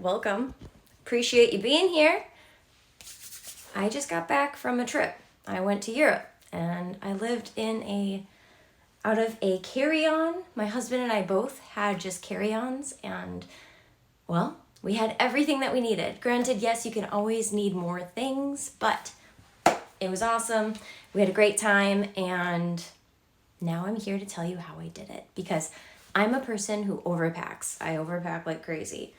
welcome. Appreciate you being here. I just got back from a trip. I went to Europe and I lived out of a carry-on. My husband and I both had just carry-ons and, well, we had everything that we needed. Granted, yes, you can always need more things, but it was awesome. We had a great time, and now I'm here to tell you how I did it, because I'm a person who overpacks. I overpack like crazy.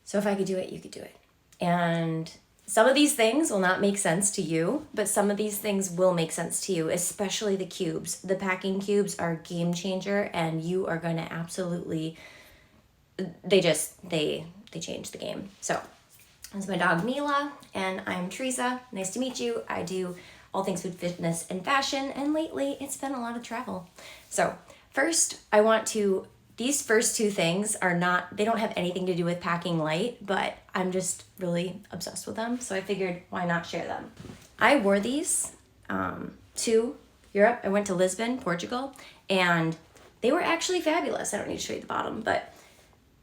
So if I could do it, you could do it. And some of these things will not make sense to you, but some of these things will make sense to you, especially the cubes. The packing cubes are a game changer, and you are going to absolutely, they change the game. So this is my dog Mila, and I'm Theresa. Nice to meet you. I do all things food, fitness, and fashion, and lately it's been a lot of travel. So first, these first two things they don't have anything to do with packing light, but I'm just really obsessed with them, so I figured why not share them. I wore these to Europe. I went to Lisbon, Portugal, and they were actually fabulous. I don't need to show you the bottom, but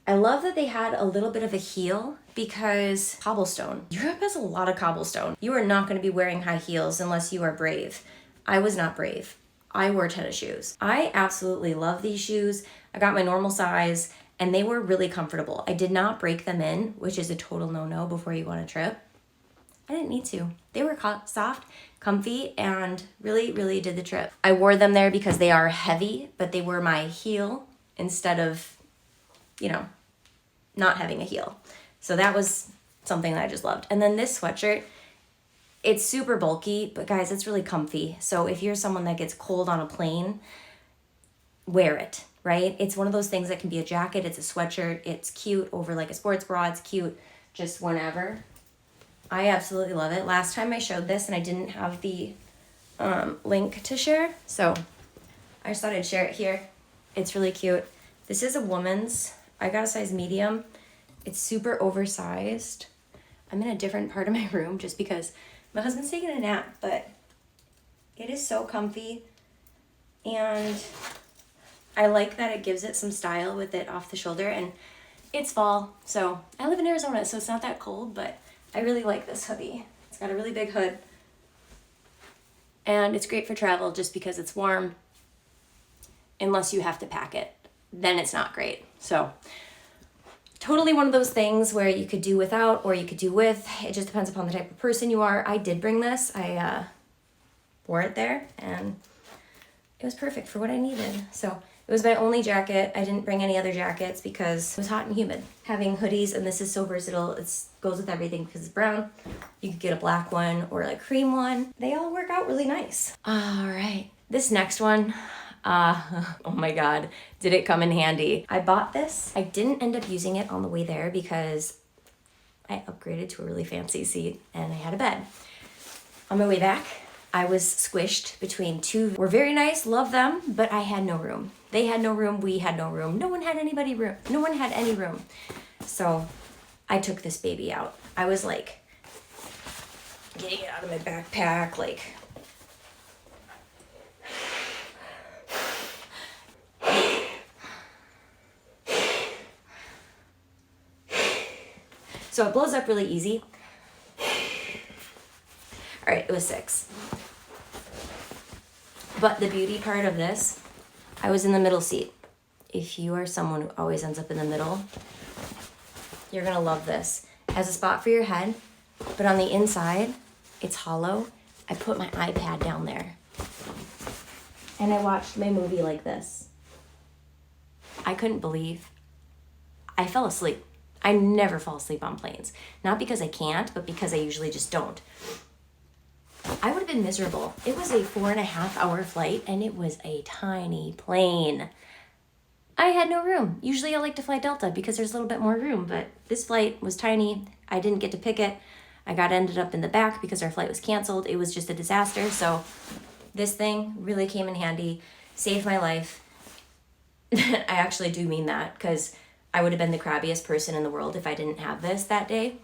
I love that they had a little bit of a heel because cobblestone. Europe has a lot of cobblestone. You are not going to be wearing high heels unless you are brave. I was not brave. I wore tennis shoes. I absolutely love these shoes. I got my normal size and they were really comfortable. I did not break them in, which is a total no-no before you go on a trip. I didn't need to. They were soft, comfy, and really, really did the trip. I wore them there because they are heavy, but they were my heel instead of, not having a heel. So that was something that I just loved. And then this sweatshirt, it's super bulky, but guys, it's really comfy. So if you're someone that gets cold on a plane, wear it, right? It's one of those things that can be a jacket, it's a sweatshirt, it's cute over like a sports bra, it's cute just whenever. I absolutely love it. Last time I showed this and I didn't have the link to share, so I just thought I'd share it here. It's really cute. This is a woman's. I got a size medium. It's super oversized. I'm in a different part of my room just because my husband's taking a nap, but it is so comfy. And I like that it gives it some style with it off the shoulder, and it's fall. So I live in Arizona, so it's not that cold, but I really like this hoodie. It's got a really big hood. And it's great for travel just because it's warm, unless you have to pack it. Then it's not great. So totally one of those things where you could do without or you could do with. It just depends upon the type of person you are. I did bring this. I wore it there and it was perfect for what I needed. So it was my only jacket. I didn't bring any other jackets because it was hot and humid. Having hoodies, and this is so versatile, it goes with everything because it's brown. You could get a black one or a cream one. They all work out really nice. All right, this next one, oh my God, did it come in handy. I bought this. I didn't end up using it on the way there because I upgraded to a really fancy seat and I had a bed. On my way back, I was squished between two. Were very nice, love them, but I had no room. They had no room, we had no room. No one had any room. So I took this baby out. I was like getting it out of my backpack, like so it blows up really easy. All right, it was 6. But the beauty part of this, I was in the middle seat. If you are someone who always ends up in the middle, you're gonna love this. It has a spot for your head, but on the inside, it's hollow. I put my iPad down there. And I watched my movie like this. I couldn't believe I fell asleep. I never fall asleep on planes. Not because I can't, but because I usually just don't. I would have been miserable. It was a 4.5-hour flight and it was a tiny plane. I had no room. Usually I like to fly Delta because there's a little bit more room, but this flight was tiny. I didn't get to pick it. I ended up in the back because our flight was canceled. It was just a disaster. So this thing really came in handy, saved my life. I actually do mean that because I would have been the crabbiest person in the world if I didn't have this that day.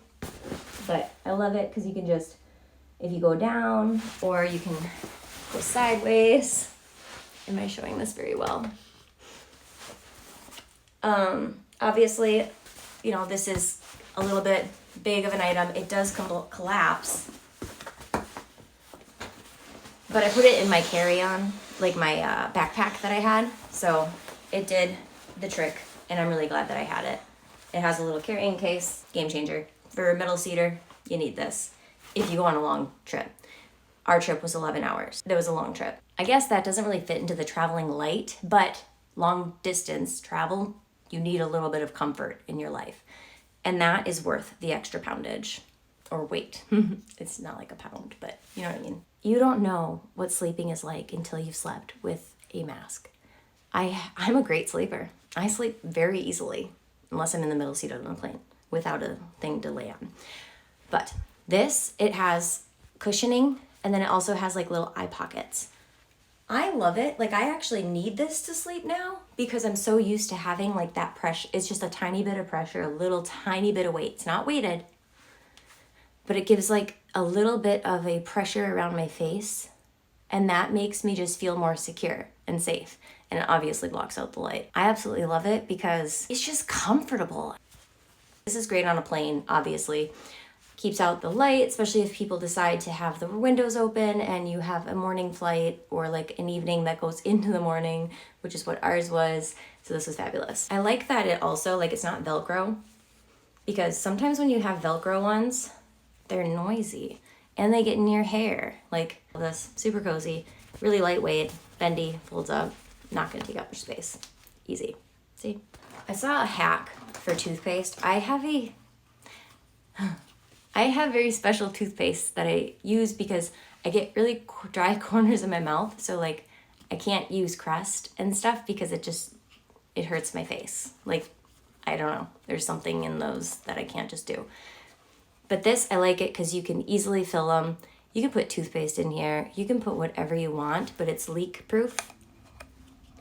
But I love it because you can just, if you go down or you can go sideways. Am I showing this very well? Obviously, you know, this is a little bit big of an item. It does collapse. But I put it in my carry-on, like my backpack that I had. So it did the trick, and I'm really glad that I had it. It has a little carrying case, game changer. For a middle seater, you need this if you go on a long trip. Our trip was 11 hours. It was a long trip. I guess that doesn't really fit into the traveling light, but long distance travel, you need a little bit of comfort in your life. And that is worth the extra poundage or weight. It's not like a pound, but you know what I mean. You don't know what sleeping is like until you've slept with a mask. I'm a great sleeper. I sleep very easily, unless I'm in the middle seat of the plane without a thing to lay on. But this, it has cushioning, and then it also has like little eye pockets. I love it. Like, I actually need this to sleep now because I'm so used to having like that pressure. It's just a tiny bit of pressure, a little tiny bit of weight. It's not weighted, but it gives like a little bit of a pressure around my face, and that makes me just feel more secure and safe. And it obviously blocks out the light. I absolutely love it because it's just comfortable. This is great on a plane, obviously. Keeps out the light, especially if people decide to have the windows open and you have a morning flight or like an evening that goes into the morning, which is what ours was. So this was fabulous. I like that it also, like, it's not Velcro, because sometimes when you have Velcro ones, they're noisy and they get in your hair. Like this, super cozy, really lightweight, bendy, folds up, not gonna take up much space. Easy. See? I saw a hack for toothpaste. I have very special toothpaste that I use because I get really dry corners in my mouth. So like I can't use Crest and stuff because it hurts my face. Like, I don't know. There's something in those that I can't just do. But this, I like it because you can easily fill them. You can put toothpaste in here. You can put whatever you want, but it's leak proof.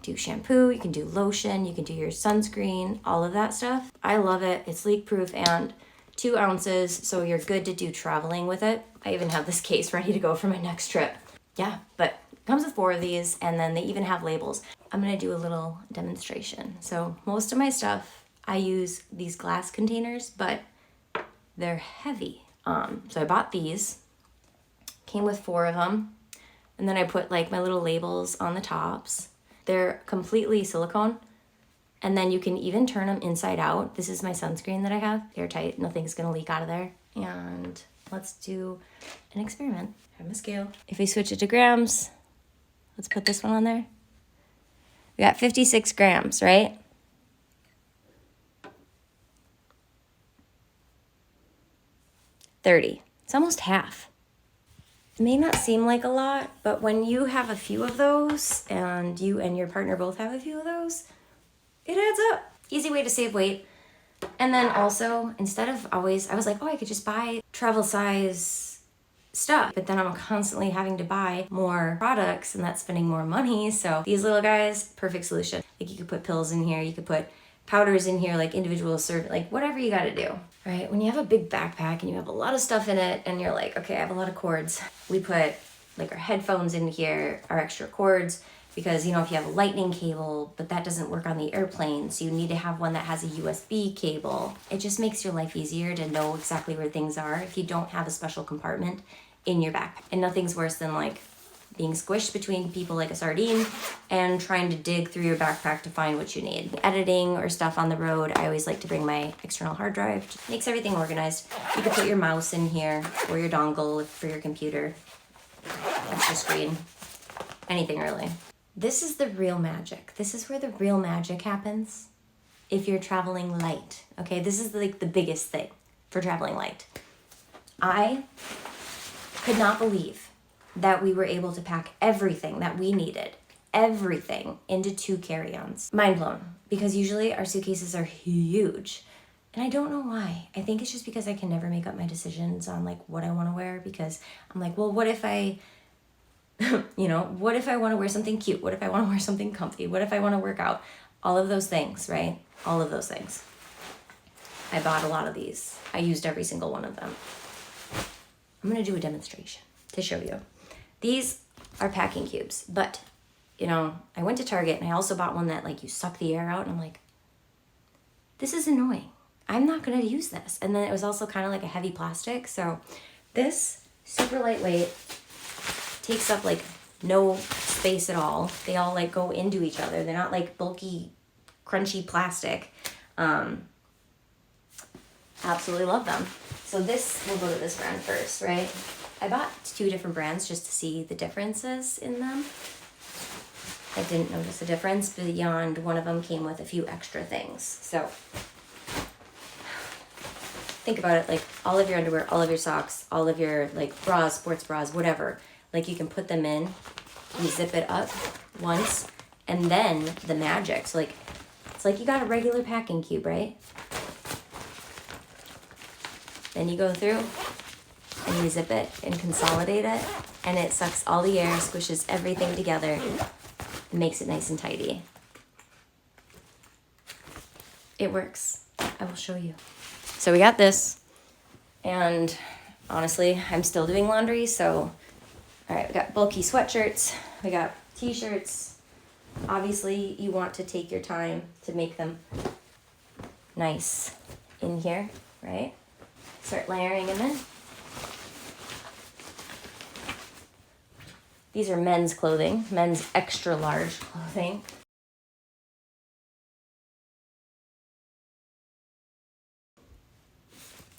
Do shampoo, you can do lotion, you can do your sunscreen, all of that stuff. I love it. It's leak proof and 2 ounces, so you're good to do traveling with it. I even have this case ready to go for my next trip. Yeah, but it comes with 4 of these, and then they even have labels. I'm gonna do a little demonstration. So most of my stuff, I use these glass containers, but they're heavy. So I bought these, came with 4 of them, and then I put like my little labels on the tops. They're completely silicone. And then you can even turn them inside out. This is my sunscreen that I have. Airtight, nothing's gonna leak out of there. And let's do an experiment. I have a scale. If we switch it to grams, let's put this one on there. We got 56 grams, right? $30. It's almost half. It may not seem like a lot, but when you have a few of those and you and your partner both have a few of those, it adds up. Easy way to save weight. And then also, instead of always, I was like, oh, I could just buy travel size stuff, but then I'm constantly having to buy more products, and that's spending more money. So these little guys, perfect solution. Like, you could put pills in here, you could put powders in here, like individual like whatever you gotta do, right? When you have a big backpack and you have a lot of stuff in it and you're like, okay, I have a lot of cords. We put like our headphones in here, our extra cords, because, you know, if you have a lightning cable, but that doesn't work on the airplane, so you need to have one that has a USB cable. It just makes your life easier to know exactly where things are if you don't have a special compartment in your backpack. And nothing's worse than like being squished between people like a sardine and trying to dig through your backpack to find what you need. Editing or stuff on the road, I always like to bring my external hard drive. Just makes everything organized. You can put your mouse in here or your dongle for your computer, extra screen, anything really. This is the real magic. This is where the real magic happens if you're traveling light, okay? This is like the biggest thing for traveling light. I could not believe that we were able to pack everything that we needed, everything, into 2 carry-ons. Mind blown, because usually our suitcases are huge. And I don't know why. I think it's just because I can never make up my decisions on like what I want to wear, because I'm like, well, what if I, you know, what if I want to wear something cute? What if I want to wear something comfy? What if I want to work out? All of those things, right? All of those things. I bought a lot of these. I used every single one of them. I'm going to do a demonstration to show you. These are packing cubes, but, you know, I went to Target and I also bought one that like you suck the air out, and I'm like, this is annoying. I'm not gonna use this. And then it was also kind of like a heavy plastic. So this, super lightweight, takes up like no space at all. They all like go into each other. They're not like bulky, crunchy plastic. Absolutely love them. So this, we'll go to this brand first, right? I bought 2 different brands just to see the differences in them. I didn't notice a difference beyond one of them came with a few extra things. So think about it, like all of your underwear, all of your socks, all of your like bras, sports bras, whatever. Like you can put them in, you zip it up once, and then the magic. So like, it's like you got a regular packing cube, right? Then you go through and you zip it and consolidate it, and it sucks all the air, squishes everything together, and makes it nice and tidy. It works. I will show you. So we got this, and honestly, I'm still doing laundry, so all right, we got bulky sweatshirts, we got t-shirts. Obviously, you want to take your time to make them nice in here, right? Start layering them in. These are men's clothing, men's extra large clothing.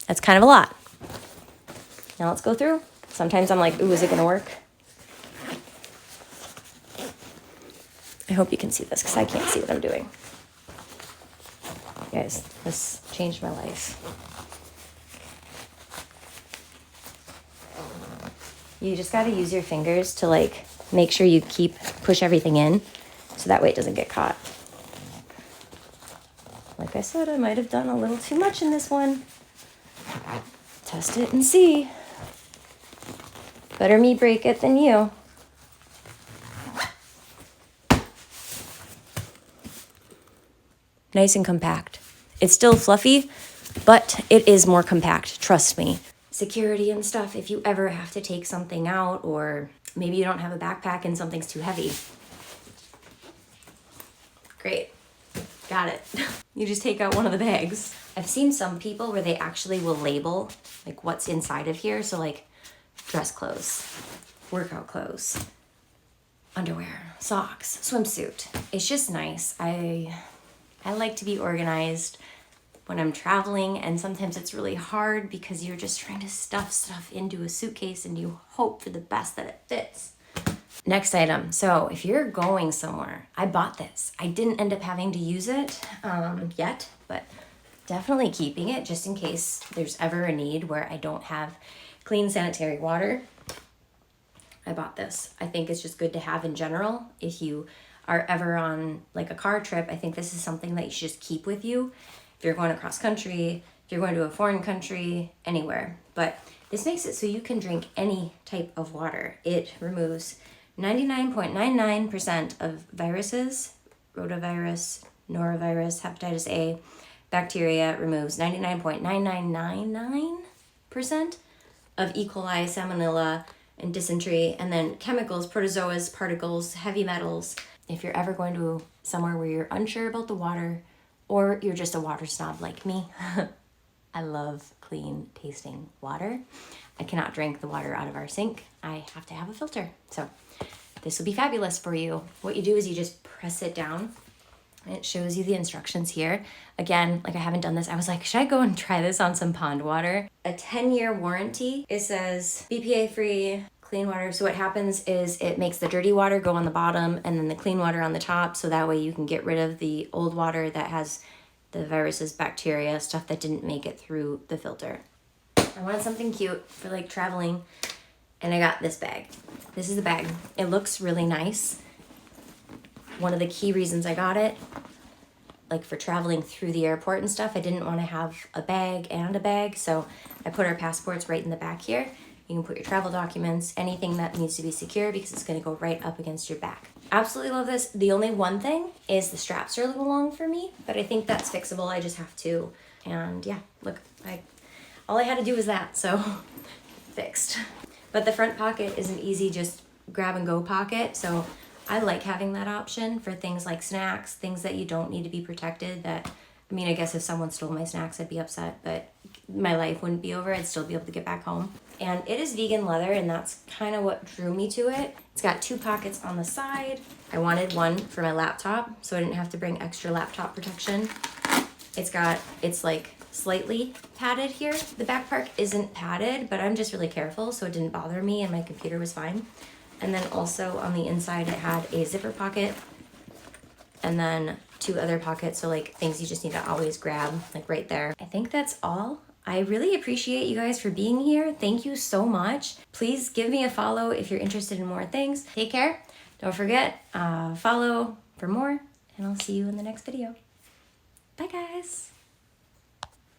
That's kind of a lot. Now let's go through. Sometimes I'm like, ooh, is it gonna work? I hope you can see this because I can't see what I'm doing. Guys, this changed my life. You just gotta use your fingers to like make sure you push everything in so that way it doesn't get caught. Like I said, I might have done a little too much in this one. Test it and see. Better me break it than you. Nice and compact. It's still fluffy, but it is more compact, trust me. Security and stuff, if you ever have to take something out, or maybe you don't have a backpack and something's too heavy. Great, got it. You just take out one of the bags. I've seen some people where they actually will label like what's inside of here. So like dress clothes, workout clothes, underwear, socks, swimsuit. It's just nice. I like to be organized when I'm traveling, and sometimes it's really hard because you're just trying to stuff stuff into a suitcase and you hope for the best that it fits. Next item. So if you're going somewhere, I bought this. I didn't end up having to use it yet, but definitely keeping it just in case there's ever a need where I don't have clean sanitary water. I bought this. I think it's just good to have in general. If you are ever on like a car trip, I think this is something that you should just keep with you. If you're going across country, if you're going to a foreign country, anywhere. But this makes it so you can drink any type of water. It removes 99.99% of viruses, rotavirus, norovirus, hepatitis A, bacteria. Removes 99.9999% of E. coli, salmonella, and dysentery, and then chemicals, protozoas, particles, heavy metals. If you're ever going to somewhere where you're unsure about the water, or you're just a water snob like me, I love clean tasting water. I cannot drink the water out of our sink. I have to have a filter. So this will be fabulous for you. What you do is you just press it down. It shows you the instructions here. Again, like I haven't done this. I was like, should I go and try this on some pond water? A 10-year warranty. It says BPA free, clean water. So what happens is it makes the dirty water go on the bottom and then the clean water on the top. So that way you can get rid of the old water that has the viruses, bacteria, stuff that didn't make it through the filter. I wanted something cute for like traveling, and I got this bag. This is the bag. It looks really nice. One of the key reasons I got it, like for traveling through the airport and stuff, I didn't want to have a bag and a bag, so I put our passports right in the back here. You can put your travel documents, anything that needs to be secure, because it's going to go right up against your back. Absolutely love this. The only one thing is the straps are a little long for me, but I think that's fixable. I just have to. And yeah, look, all I had to do was that, so fixed. But the front pocket is an easy just grab and go pocket, so I like having that option for things like snacks, things that you don't need to be protected that I mean, I guess if someone stole my snacks, I'd be upset, but my life wouldn't be over. I'd still be able to get back home. And it is vegan leather, and that's kind of what drew me to it. It's got 2 pockets on the side. I wanted one for my laptop, so I didn't have to bring extra laptop protection. It's like slightly padded here. The back part isn't padded, but I'm just really careful, so it didn't bother me, and my computer was fine. And then also on the inside, it had a zipper pocket, and then 2 other pockets, so like things you just need to always grab, like right there. I think that's all. I really appreciate you guys for being here. Thank you so much. Please give me a follow if you're interested in more things. Take care. Don't forget, follow for more, and I'll see you in the next video. Bye, guys.